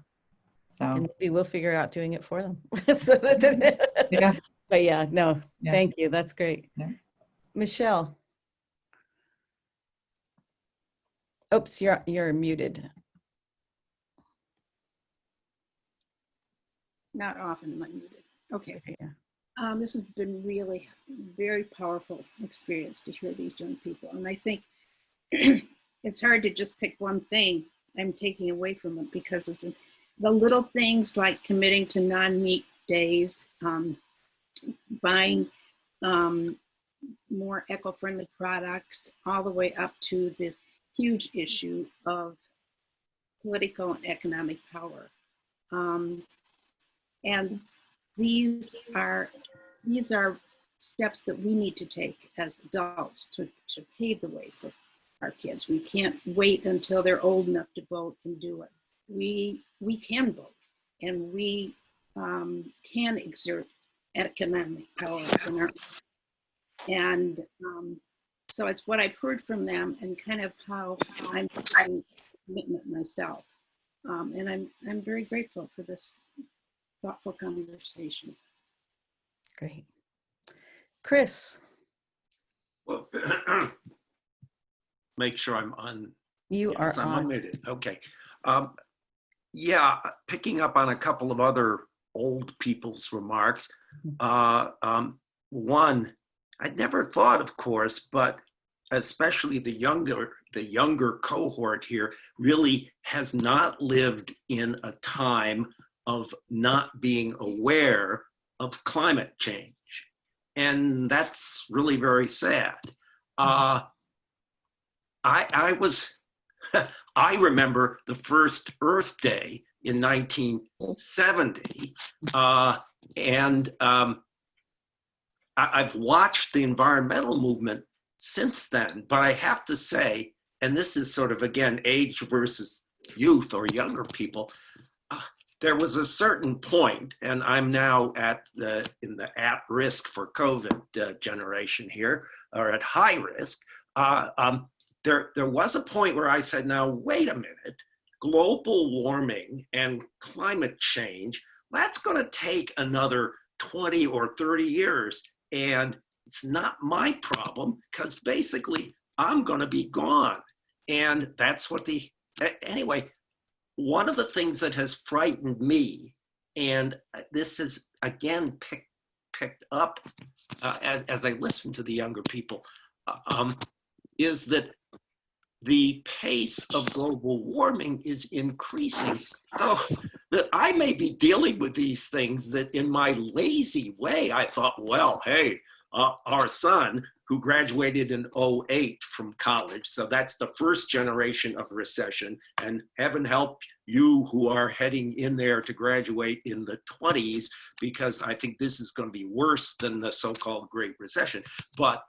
So and maybe we'll figure out doing it for them. So that, yeah. But yeah, no, Yeah. Thank you. That's great. Yeah. Michelle. Oops, you're muted. Not often am I muted. Okay. Yeah. This has been really very powerful experience to hear these young people. And I think it's hard to just pick one thing I'm taking away from it, because it's the little things like committing to non-meat days, buying more eco-friendly products, all the way up to the huge issue of political and economic power. And these are steps that we need to take as adults to pave the way for our kids. We can't wait until they're old enough to vote and do it. We can vote, and we can exert economic power in our, and so it's what I've heard from them and kind of how I'm commitment myself. And I'm very grateful for this thoughtful conversation. Great. Chris. Well, make sure I'm on. You yes, are I'm on. unmuted. Okay. Yeah, picking up on a couple of other old people's remarks. One, I'd never thought, of course, but especially the younger cohort here really has not lived in a time of not being aware of climate change. And that's really very sad. I remember the first Earth Day in 1970, and I've watched the environmental movement since then, but I have to say, and this is sort of, again, age versus youth or younger people, there was a certain point, and I'm now in the at-risk for COVID generation here, or at high risk. There was a point where I said, now, wait a minute, global warming and climate change, that's gonna take another 20 or 30 years. And it's not my problem, because basically I'm gonna be gone. And that's what anyway, one of the things that has frightened me, and this is again picked up as I listen to the younger people, is that the pace of global warming is increasing. So that I may be dealing with these things that in my lazy way, I thought, well, hey, our son who graduated in 2008 from college, so that's the first generation of recession, and heaven help you who are heading in there to graduate in the 20s, because I think this is going to be worse than the so-called Great Recession. But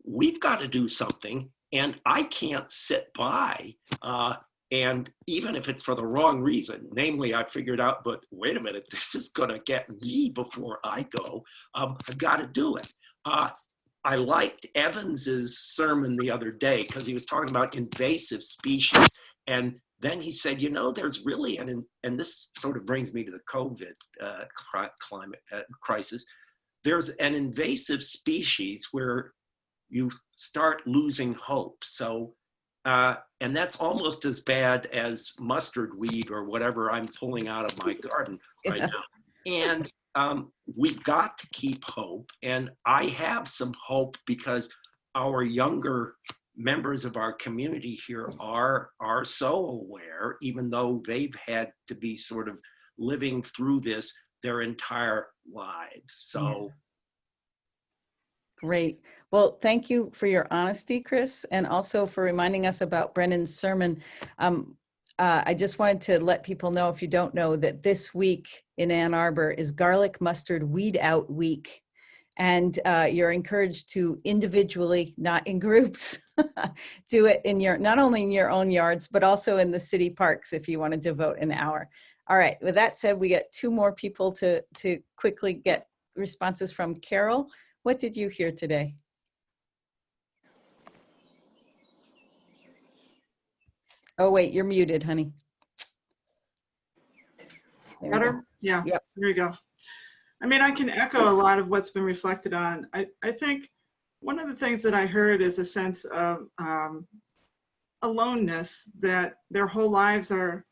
we've got to do something, and I can't sit by, and even if it's for the wrong reason, namely I figured out, but wait a minute, this is gonna get me before I go, I've got to do it. I liked Evans's sermon the other day because he was talking about invasive species, and then he said, you know, there's really and this sort of brings me to the COVID climate crisis, there's an invasive species where you start losing hope. So, and that's almost as bad as mustard weed or whatever I'm pulling out of my garden right now. And we've got to keep hope. And I have some hope because our younger members of our community here are so aware, even though they've had to be sort of living through this their entire lives. So. Great. Well, thank you for your honesty, Chris, and also for reminding us about Brennan's sermon. I just wanted to let people know, if you don't know, that this week in Ann Arbor is Garlic Mustard Weed Out Week. And you're encouraged to individually, not in groups, do it in your, not only in your own yards, but also in the city parks if you want to devote an hour. All right, with that said, we got 2 more people to quickly get responses from. Carol, what did you hear today? Oh, wait, you're muted, honey. Better? Yeah, yep. There you go. I mean, I can echo a lot of what's been reflected on. I think one of the things that I heard is a sense of aloneness, that their whole lives are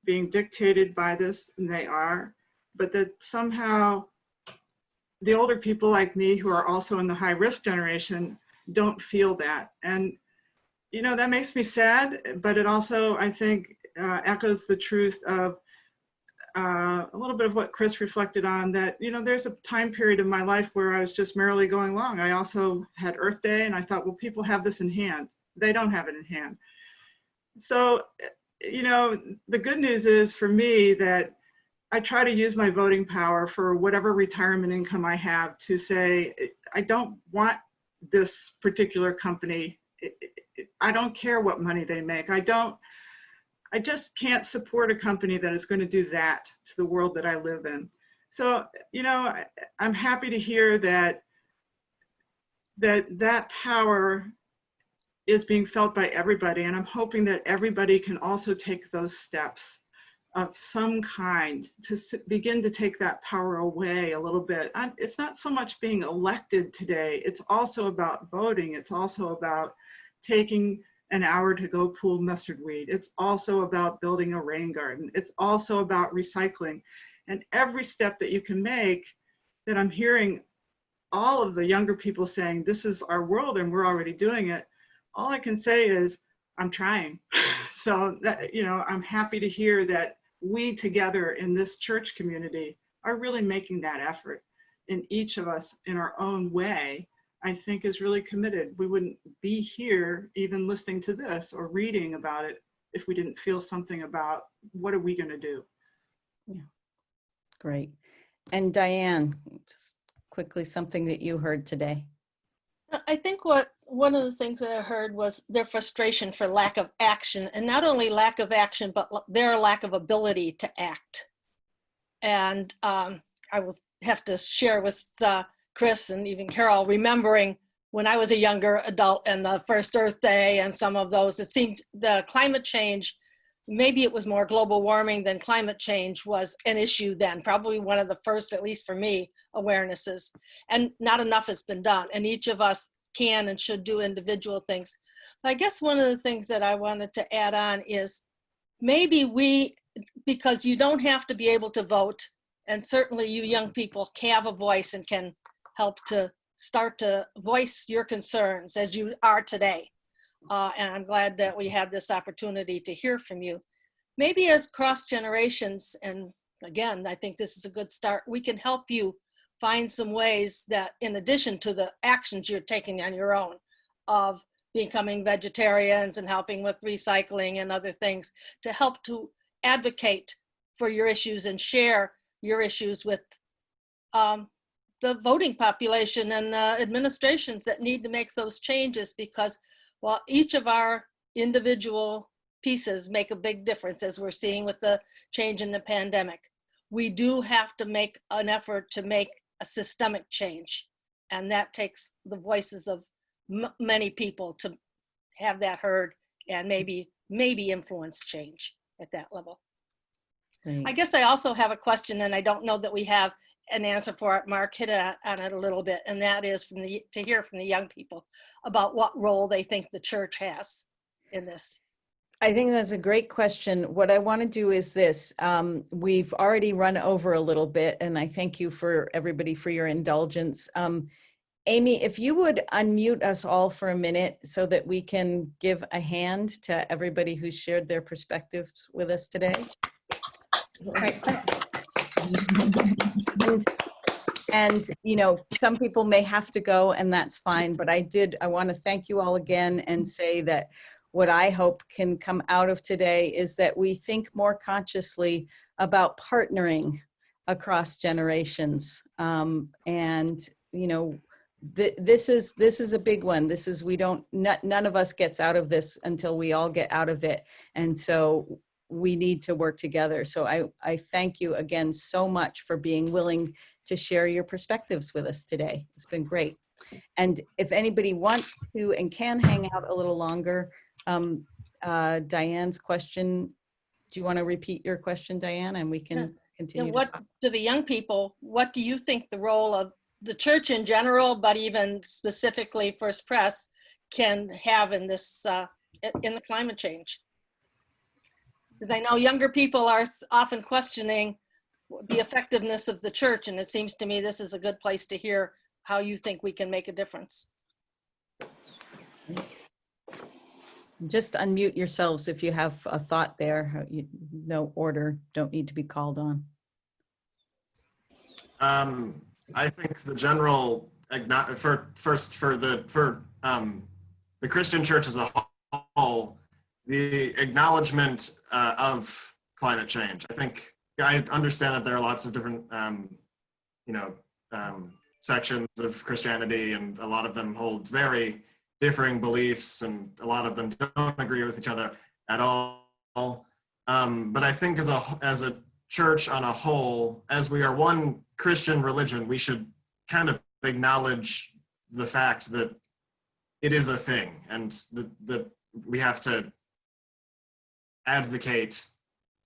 being dictated by this, and they are, but that somehow the older people like me, who are also in the high risk generation, don't feel that. And, you know, that makes me sad, but it also, I think, echoes the truth of a little bit of what Chris reflected on, that, you know, there's a time period in my life where I was just merrily going along. I also had Earth Day, and I thought, well, people have this in hand. They don't have it in hand. So, you know, the good news is for me that I try to use my voting power for whatever retirement income I have to say, I don't want this particular company. I don't care what money they make. I just can't support a company that is going to do that to the world that I live in. So, you know, I'm happy to hear that power is being felt by everybody. And I'm hoping that everybody can also take those steps of some kind to begin to take that power away a little bit. It's not so much being elected today. It's also about voting. It's also about taking an hour to go pull mustard weed. It's also about building a rain garden. It's also about recycling. And every step that you can make, that I'm hearing all of the younger people saying, this is our world and we're already doing it. All I can say is, I'm trying. So that, you know, I'm happy to hear that we together in this church community are really making that effort. And each of us in our own way, I think, is really committed. We wouldn't be here even listening to this or reading about it if we didn't feel something about what are we going to do. Yeah, great. And Diane, just quickly, something that you heard today. I think one of the things that I heard was their frustration for lack of action, and not only lack of action, but their lack of ability to act. And I will have to share with Chris and even Carol, remembering when I was a younger adult and the first Earth Day and some of those, it seemed the climate change, maybe it was more global warming than climate change was an issue then, probably one of the first, at least for me, awarenesses. And not enough has been done. And each of us can and should do individual things. But I guess one of the things that I wanted to add on is maybe we, because you don't have to be able to vote, and certainly you young people have a voice and can help to start to voice your concerns as you are today. And I'm glad that we had this opportunity to hear from you. Maybe as cross generations, and again, I think this is a good start, we can help you find some ways that, in addition to the actions you're taking on your own of becoming vegetarians and helping with recycling and other things, to help to advocate for your issues and share your issues with the voting population and the administrations that need to make those changes, because while each of our individual pieces make a big difference, as we're seeing with the change in the pandemic, we do have to make an effort to make a systemic change. And that takes the voices of many people to have that heard and maybe influence change at that level. Great. I guess I also have a question, and I don't know that we have an answer for it. Mark hit on it a little bit, and that is to hear from the young people about what role they think the church has in this. I think that's a great question. What I want to do is this. We've already run over a little bit, and I thank you for everybody for your indulgence. Amy, if you would unmute us all for a minute so that we can give a hand to everybody who shared their perspectives with us today. And, you know, some people may have to go, and that's fine, but I want to thank you all again and say that what I hope can come out of today is that we think more consciously about partnering across generations. And, you know, this is a big one. This is, none of us gets out of this until we all get out of it. And so we need to work together. So I thank you again so much for being willing to share your perspectives with us today. It's been great. And if anybody wants to and can hang out a little longer, Diane's question, do you want to repeat your question, Diane, and we can continue? And what to the young people, what do you think the role of the church in general, but even specifically First Pres, can have in this, in the climate change? Because I know younger people are often questioning the effectiveness of the church, and it seems to me this is a good place to hear how you think we can make a difference. Just unmute yourselves if you have a thought there. No order, don't need to be called on. I think the general, for the Christian church as a whole, the acknowledgement of climate change. I understand that there are lots of different, sections of Christianity, and a lot of them hold very differing beliefs, and a lot of them don't agree with each other at all. But I think as a church on a whole, as we are one Christian religion, we should kind of acknowledge the fact that it is a thing, and that we have to advocate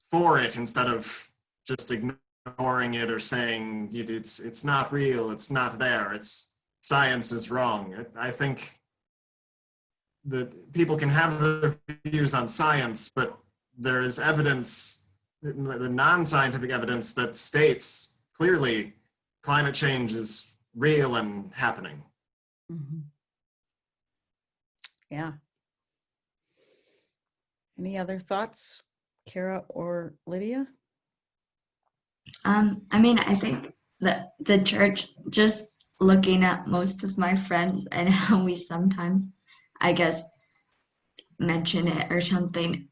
for it instead of just ignoring it or saying it's not real, it's not there, science is wrong. I think that people can have their views on science, but there is evidence, the non-scientific evidence, that states clearly climate change is real and happening. Mm-hmm. Yeah. Any other thoughts, Kara or Lydia? I mean, I think that the church, just looking at most of my friends and how we sometimes, I guess, mention it or something,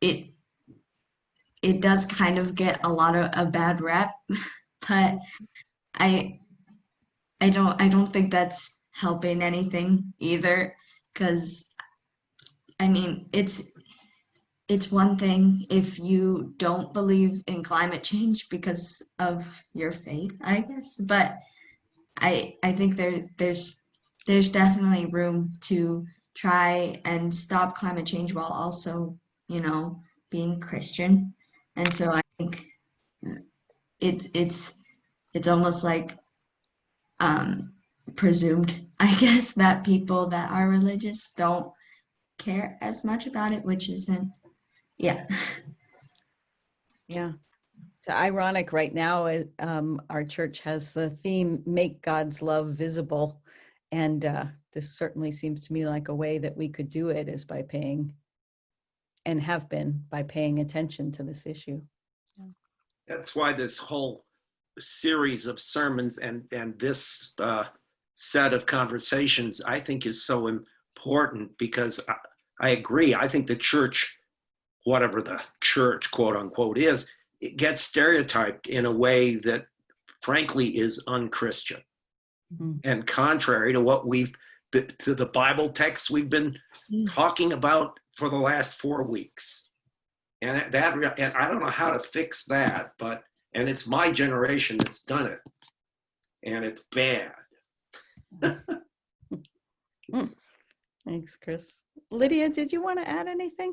it does kind of get a lot of a bad rep, but I don't think that's helping anything either, because I mean, it's one thing if you don't believe in climate change because of your faith, I guess, but I think there's definitely room to try and stop climate change while also, being Christian. And so I think it's almost like presumed, I guess, that people that are religious don't care as much about it, which isn't, yeah. Yeah. It's ironic right now, our church has the theme, make God's love visible. And this certainly seems to me like a way that we could do it is by paying, and have been, by paying attention to this issue. That's why this whole series of sermons and this set of conversations, I think, is so important, because I agree. I think the church, whatever the church, quote unquote, is, it gets stereotyped in a way that frankly is unchristian and contrary to what to the Bible texts we've been talking about for the last 4 weeks. And and I don't know how to fix that, and it's my generation that's done it, and it's bad. Thanks, Chris. Lydia, did you want to add anything?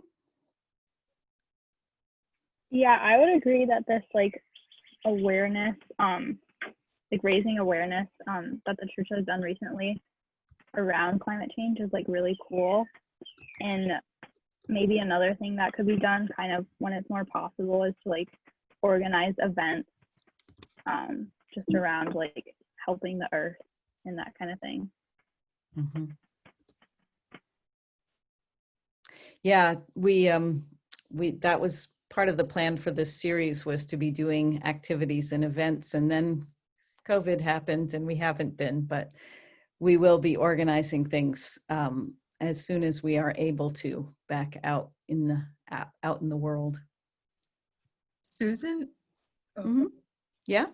Yeah, I would agree that this awareness like raising awareness that the church has done recently around climate change is like really cool. And maybe another thing that could be done kind of when it's more possible is to like organize events just around like helping the earth and that kind of thing. Mm-hmm. Yeah, we that was part of the plan for this series, was to be doing activities and events, and then COVID happened and we haven't been, but we will be organizing things as soon as we are able to back out in the world. Susan? Mm-hmm. Yeah.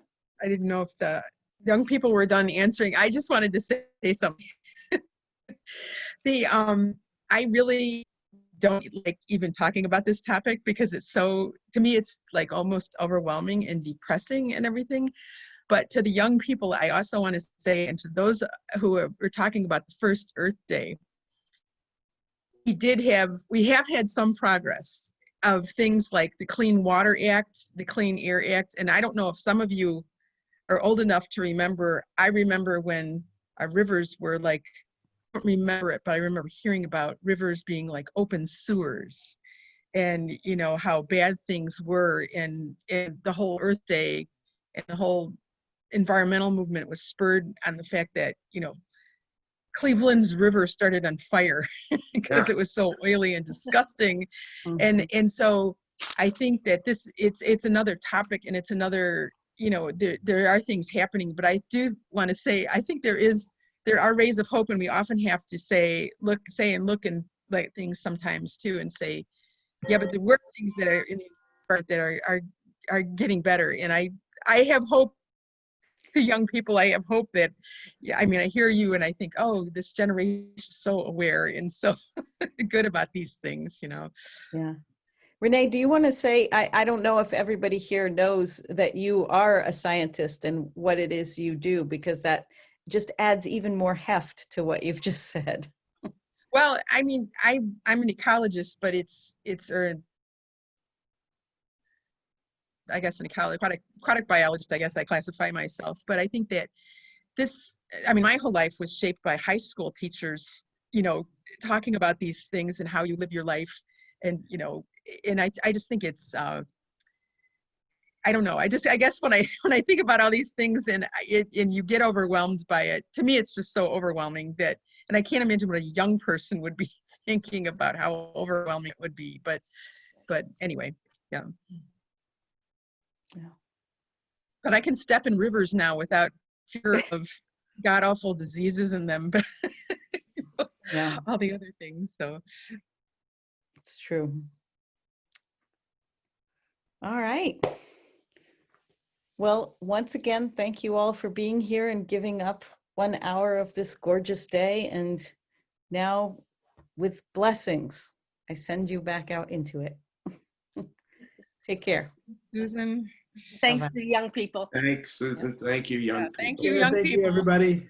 I didn't know if the young people were done answering. I just wanted to say something. I really don't like even talking about this topic because it's so, to me, it's like almost overwhelming and depressing and everything. But to the young people, I also want to say, and to those who are talking about the first Earth Day, we have had some progress of things like the Clean Water Act, the Clean Air Act, and I don't know if some of you are old enough to remember. I remember when our rivers were like, I don't remember it, but I remember hearing about rivers being like open sewers, and you know how bad things were, and the whole Earth Day and the whole environmental movement was spurred on the fact that, you know, Cleveland's river started on fire because it was so oily and disgusting. And so I think that it's another topic, and it's another, you know, there are things happening, but I do want to say, I think there are rays of hope, and we often have to look and like things sometimes too, and say, yeah, but there were things that are in the part that are getting better. And I have hope. To young people, I have hope that, yeah, I mean, I hear you and I think, oh, this generation is so aware and so good about these things, you know. Yeah. Renee, do you want to say, I don't know if everybody here knows that you are a scientist and what it is you do, because that just adds even more heft to what you've just said. Well, I mean, I'm an ecologist, but it's I guess an ecology, aquatic biologist, I guess I classify myself. But I think that my whole life was shaped by high school teachers, you know, talking about these things and how you live your life. And, you know, and I just think it's, I don't know. I guess when I think about all these things and you get overwhelmed by it, to me, it's just so overwhelming that, and I can't imagine what a young person would be thinking about how overwhelming it would be. But anyway, yeah. Yeah. But I can step in rivers now without fear of god-awful diseases in them, but yeah, all the other things. So it's true. All right. Well, once again, thank you all for being here and giving up 1 hour of this gorgeous day. And now, with blessings, I send you back out into it. Take care. Susan. Thanks Bye-bye. to the young people. Thanks, Susan. Thank you, young people. Thank you, young people. Thank you, everybody.